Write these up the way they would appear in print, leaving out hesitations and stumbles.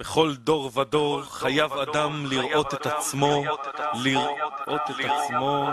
בכל דור ודור חייב אדם לראות את עצמו, לראות את עצמו.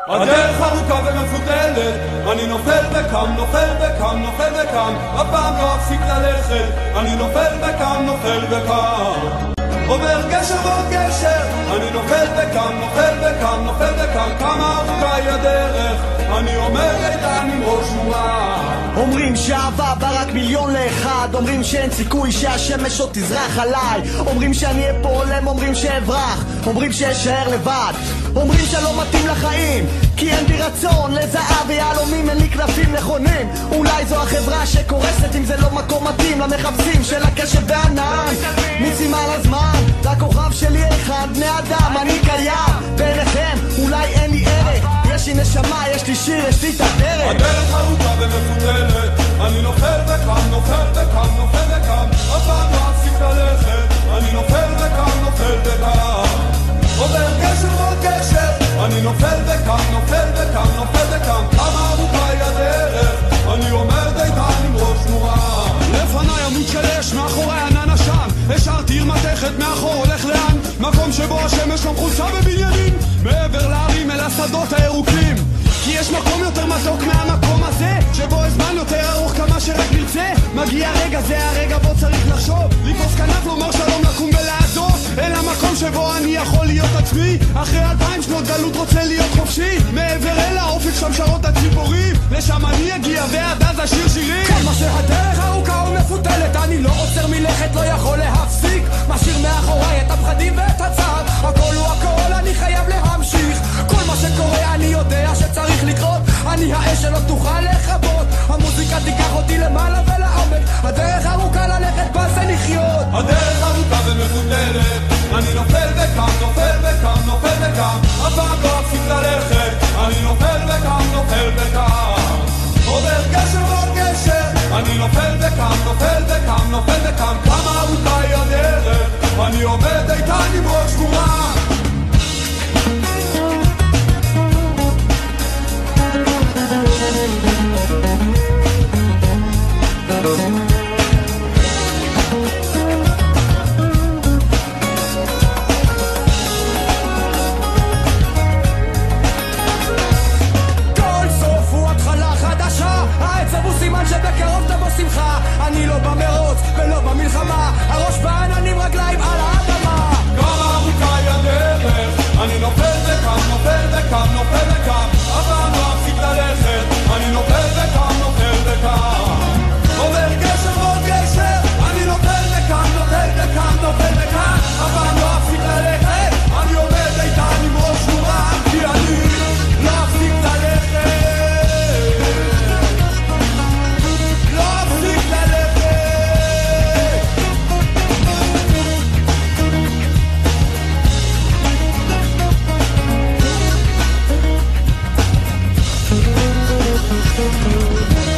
הדרך ארוכה ומפותלת, אני נופל וקם, נופל וקם, נופל וקם, אף פעם לא אפסיק ללכת, אני נופל וקם, נופל וקם, עובר גשר ועוד גשר, אני נופל וקם, נופל וקם, נופל וקם, כמה ארוכה היא הדרך, אני אומר איתן עם ראש מורם. אומרים שאהבה ברק מיליון לאחד, אומרים שאין סיכוי שהשמש עוד תזרח עליי, אומרים שאני אפולם, אומרים שאברח, אומרים שאשאר לבד, אומרים שלא מתאים לחיים כי אין בי רצון לזהב ויהלומים, אין לי כנפים נכונים, אולי זו החברה שקורסת אם זה לא מקום מתאים למחפשים של הקשב והענן, משימה לזמן לכוכב שלי אחד, בני אדם אני קיים ביניכם, אולי אין לי ערך, יש לי נשמה, יש לי שיר, יש לי את הדרך. הדרך ארוכה ומפותלת, אני נופל וקם, נופל וקם, נופל וקם, אף פעם לא אפסיק ללכת, אני נופל וקם, נופל וקם, עובר גשר ועוד גשר, אני נופל וקם, נופל וקם, נופל וקם, כמה ארוכה היא הדרך, אני אומר דיתן עם ראש מורם. לפניי עמוד של אש, מאחורי ענן עשן, השארתי עיר מתכת, מאחור הולך לאן, מקום שבו השמש לא מחולצה בבניינים, מעבר להרים אל השדות הירוקים, כי יש מקום יותר מתוק מהמקום הזה, שבו הזמן יותר ארוך כמה שרק נרצה, מגיע רגע, זה הרגע בו צריך לחשוב, לפוס כנף לומר שלום, לקום ולעזוב אל המקום שבו אני יכול להיות עצמי, אחרי 2000 שנות גלות רוצה להיות חופשי, מעבר אל האופק שם שרות הציפורים, לשם אני אגיע ועד אז אשיר שירים. כמה שהדרך ארוכה ומפותלת, אני לא עוצר מלכת, לא יכול